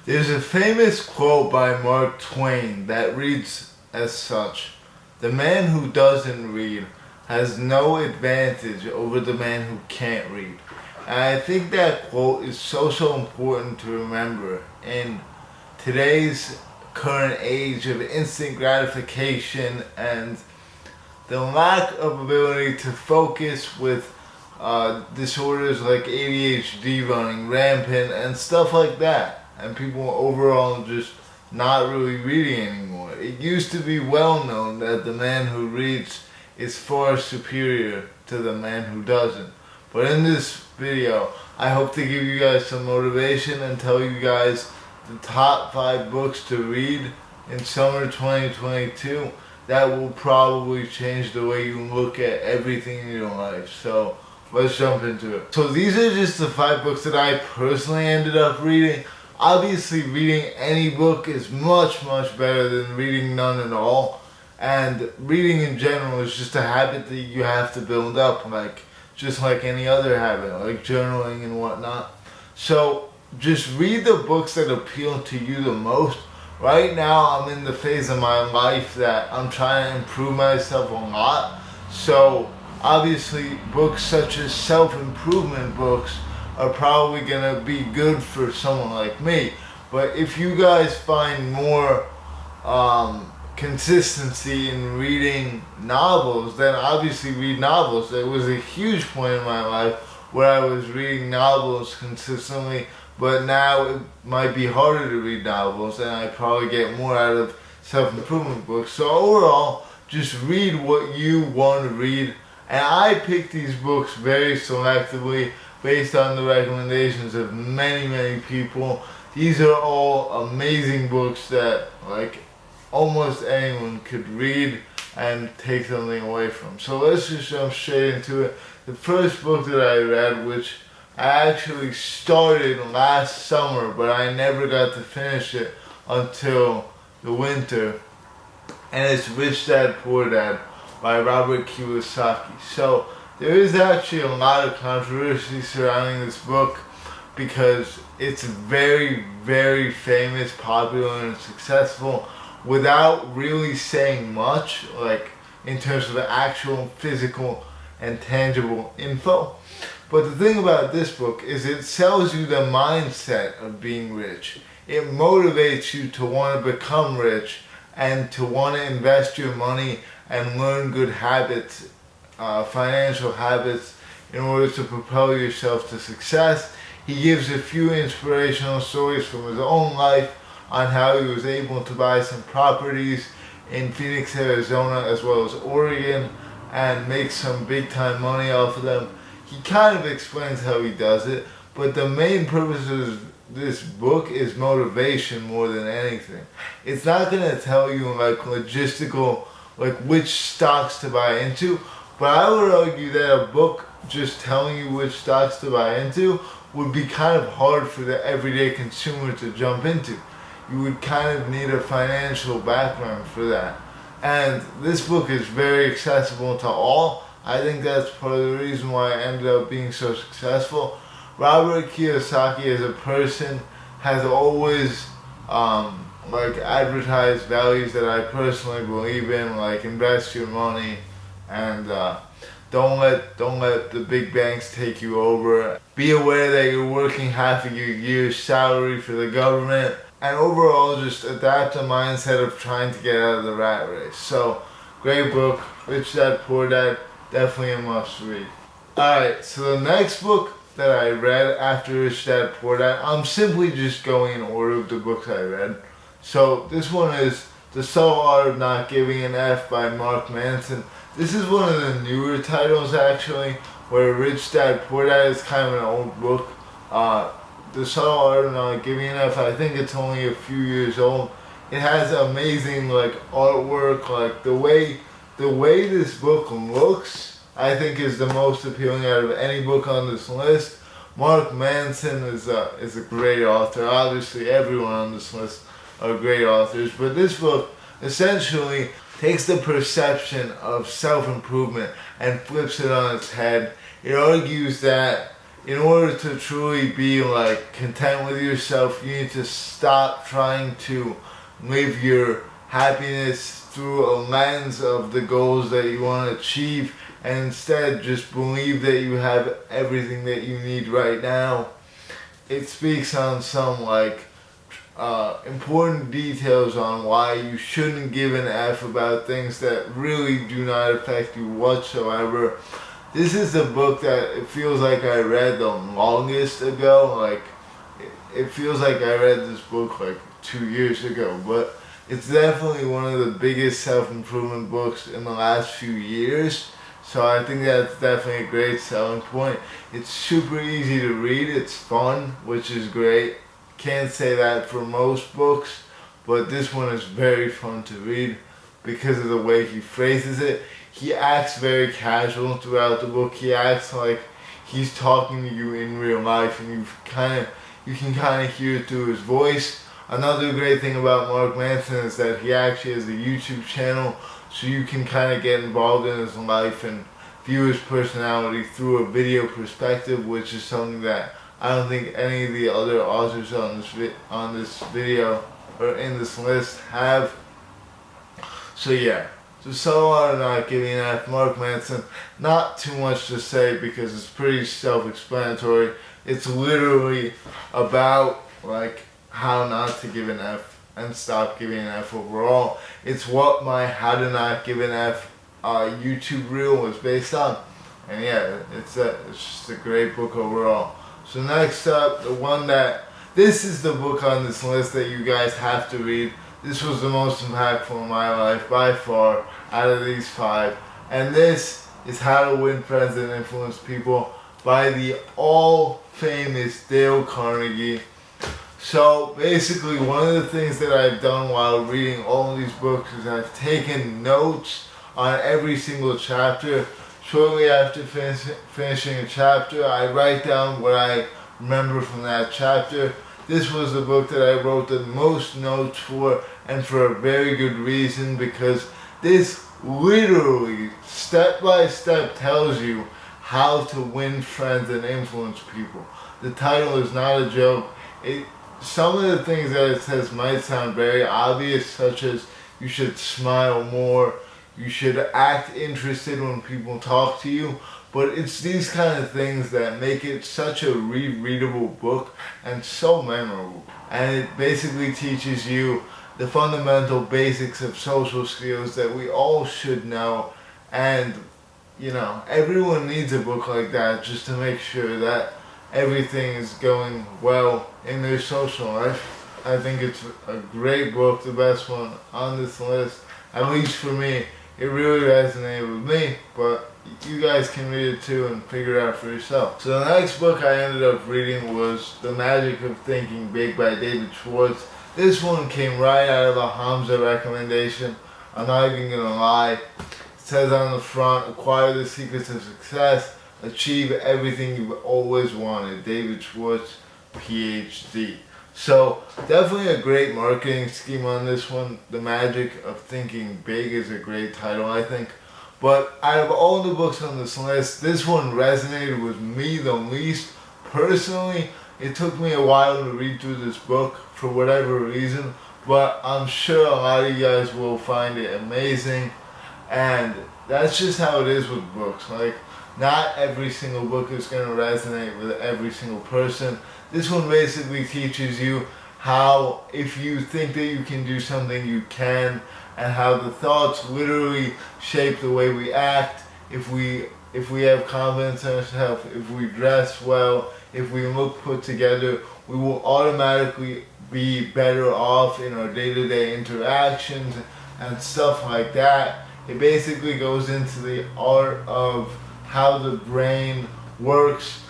There's a famous quote by Mark Twain that reads as such: "The man who doesn't read has no advantage over the man who can't read." And I think that quote is so important to remember in today's current age of instant gratification and the lack of ability to focus with disorders like ADHD running rampant and stuff like that, and people overall just not really reading anymore. It used to be well known that the man who reads is far superior to the man who doesn't. But in this video, I hope to give you guys some motivation and tell you guys the top 5 books to read in summer 2022 that will probably change the way you look at everything in your life. So let's jump into it. So these are just the 5 books that I personally ended up reading. Obviously, reading any book is much better than reading none at all. And reading in general is just a habit that you have to build up, just like any other habit, like journaling and whatnot. So just read the books that appeal to you the most. Right now, I'm in the phase of my life that I'm trying to improve myself a lot. So obviously, books such as self-improvement books are probably gonna be good for someone like me. But if you guys find more consistency in reading novels, then obviously read novels. There was a huge point in my life where I was reading novels consistently, but now it might be harder to read novels and I probably get more out of self-improvement books. So overall, just read what you want to read. And I picked these books very selectively based on the recommendations of many people. These are all amazing books that almost anyone could read and take something away from. So let's just jump straight into it. The first book that I read, which I actually started last summer, but I never got to finish it until the winter, and it's Rich Dad Poor Dad by Robert Kiyosaki. So there is actually a lot of controversy surrounding this book because it's very famous, popular, and successful without really saying much, in terms of the actual physical and tangible info. But the thing about this book is it sells you the mindset of being rich. It motivates you to want to become rich and to want to invest your money and learn good habits, financial habits, in order to propel yourself to success. He gives a few inspirational stories from his own life on how he was able to buy some properties in Phoenix, Arizona, as well as Oregon, and make some big time money off of them. He kind of explains how he does it, but the main purpose of this book is motivation more than anything. It's not going to tell you logistical, which stocks to buy into, but I would argue that a book just telling you which stocks to buy into would be kind of hard for the everyday consumer to jump into. You would kind of need a financial background for that. And this book is very accessible to all. I think that's part of the reason why I ended up being so successful. Robert Kiyosaki as a person has always advertised values that I personally believe in, invest your money and don't let the big banks take you over. Be aware that you're working half of your year's salary for the government. And overall, just adapt a mindset of trying to get out of the rat race. So, great book, Rich Dad Poor Dad, definitely a must read. Alright, so the next book that I read after Rich Dad Poor Dad, I'm simply just going in order of the books I read. So, this one is The Subtle Art of Not Giving an F by Mark Manson. This is one of the newer titles actually, where Rich Dad Poor Dad is kind of an old book. The Subtle Art of Not Giving an F, I think it's only a few years old. It has amazing artwork, the way this book looks, I think is the most appealing out of any book on this list. Mark Manson is a great author. Obviously everyone on this list are great authors, but this book essentially takes the perception of self-improvement and flips it on its head. It argues that in order to truly be like content with yourself, you need to stop trying to live your happiness through a lens of the goals that you want to achieve, and instead just believe that you have everything that you need right now. It speaks on some like important details on why you shouldn't give an F about things that really do not affect you whatsoever. This is a book that it feels like I read the longest ago. Like, it feels like I read this book like 2 years ago, but it's definitely one of the biggest self-improvement books in the last few years. So I think that's definitely a great selling point. It's super easy to read, it's fun, which is great. Can't say that for most books, but this one is very fun to read because of the way he phrases it. He acts very casual throughout the book. He acts like he's talking to you in real life, and you can kind of hear it through his voice. Another great thing about Mark Manson is that he actually has a YouTube channel, so you can kind of get involved in his life and view his personality through a video perspective, which is something that I don't think any of the other authors on this video or in this list have. So yeah, so Solo or Not Giving an F, Mark Manson. Not too much to say because it's pretty self-explanatory. It's literally about like how not to give an F and stop giving an F overall. It's what my How to Not Give an F YouTube reel was based on. And yeah, it's just a great book overall. So next up, this is the book on this list that you guys have to read. This was the most impactful in my life by far out of these 5. And this is How to Win Friends and Influence People by the all-famous Dale Carnegie. So basically, one of the things that I've done while reading all of these books is I've taken notes on every single chapter. Shortly after finishing a chapter, I write down what I remember from that chapter. This was the book that I wrote the most notes for, and for a very good reason, because this literally, step by step, tells you how to win friends and influence people. The title is not a joke. Some of the things that it says might sound very obvious, such as you should smile more, you should act interested when people talk to you, but it's these kind of things that make it such a rereadable book and so memorable. And it basically teaches you the fundamental basics of social skills that we all should know. And, you know, everyone needs a book like that just to make sure that everything is going well in their social life. I think it's a great book, the best one on this list, at least for me. It really resonated with me, but you guys can read it too and figure it out for yourself. So the next book I ended up reading was The Magic of Thinking Big by David Schwartz. This one came right out of a Hamza recommendation. I'm not even gonna lie. It says on the front, acquire the secrets of success, achieve everything you've always wanted. David Schwartz, PhD. So definitely a great marketing scheme on this one. The Magic of Thinking Big is a great title, I think. But out of all the books on this list, this one resonated with me the least. Personally, it took me a while to read through this book for whatever reason, but I'm sure a lot of you guys will find it amazing. And that's just how it is with books. Like, not every single book is going to resonate with every single person. This one basically teaches you how, if you think that you can do something, you can, and how the thoughts literally shape the way we act. If we have confidence in ourselves, if we dress well, if we look put together, we will automatically be better off in our day-to-day interactions and stuff like that. It basically goes into the art of how the brain works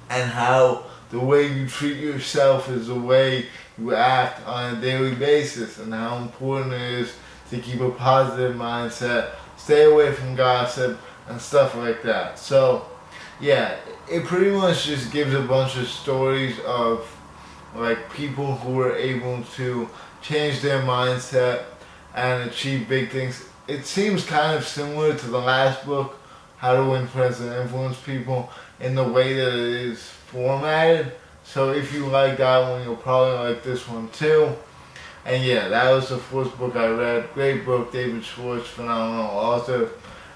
and how the way you treat yourself is the way you act on a daily basis, and how important it is to keep a positive mindset, stay away from gossip and stuff like that. So yeah, it pretty much just gives a bunch of stories of like people who were able to change their mindset and achieve big things. It seems kind of similar to the last book, How to Win Friends and Influence People. in the way that it is formatted. So if you like that one, you'll probably like this one too. And yeah, that was the fourth book I read. Great book, David Schwartz, phenomenal author.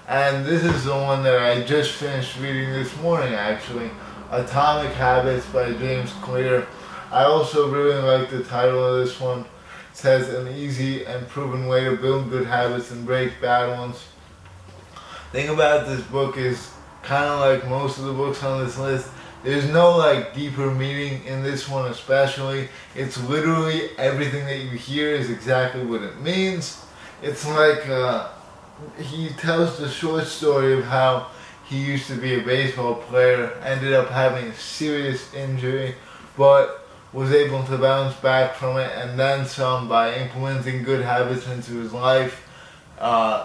And this is the one that I just finished reading this morning actually. Atomic Habits by James Clear. I also really like the title of this one. It says an easy and proven way to build good habits and break bad ones. The thing about this book is kind of like most of the books on this list. There's no like deeper meaning in this one especially. It's literally everything that you hear is exactly what it means. It's like he tells the short story of how he used to be a baseball player, ended up having a serious injury, but was able to bounce back from it and then some by implementing good habits into his life.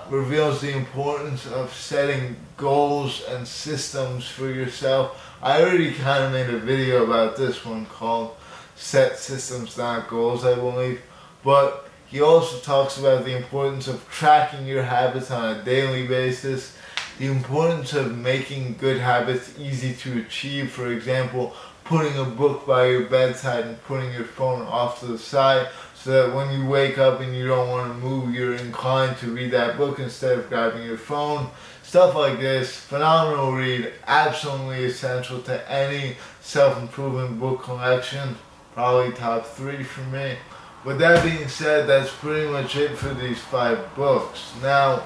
Reveals the importance of setting goals and systems for yourself. I already kind of made a video about this one called Set Systems Not Goals, I believe. But he also talks about the importance of tracking your habits on a daily basis, the importance of making good habits easy to achieve. For example, putting a book by your bedside and putting your phone off to the side so that when you wake up and you don't want to move, you're inclined to read that book instead of grabbing your phone. Stuff like this. Phenomenal read. Absolutely essential to any self-improvement book collection. Probably top 3 for me. With that being said, that's pretty much it for these 5 books. Now,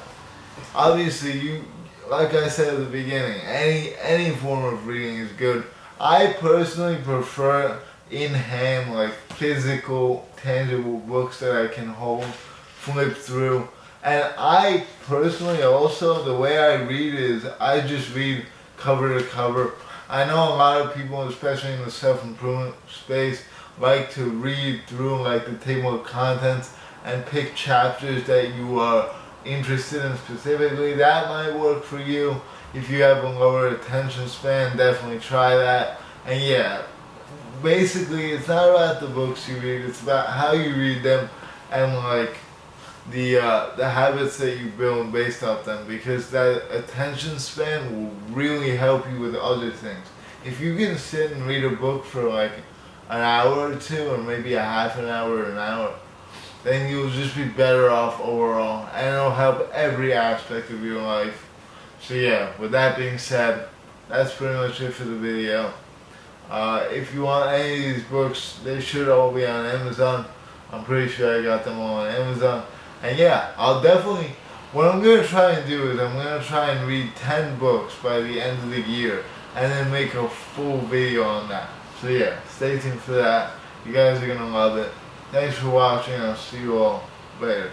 obviously, like I said at the beginning, any form of reading is good. I personally prefer in hand, like physical, tangible books that I can hold, flip through. And I personally also, the way I read is I just read cover to cover. I know a lot of people, especially in the self-improvement space, like to read through like the table of contents and pick chapters that you are interested in specifically. That might work for you. If you have a lower attention span, definitely try that. And yeah, basically it's not about the books you read, it's about how you read them and like the habits that you build based off them, because that attention span will really help you with other things. If you can sit and read a book for like an hour or two, or maybe a half an hour or an hour, then you'll just be better off overall, and it'll help every aspect of your life. So yeah, with that being said, that's pretty much it for the video. If you want any of these books, they should all be on Amazon. I'm pretty sure I got them all on Amazon. And yeah, I'll definitely, what I'm going to try and do is I'm going to try and read 10 books by the end of the year, and then make a full video on that. So yeah, stay tuned for that. You guys are going to love it. Thanks for watching. I'll see you all later.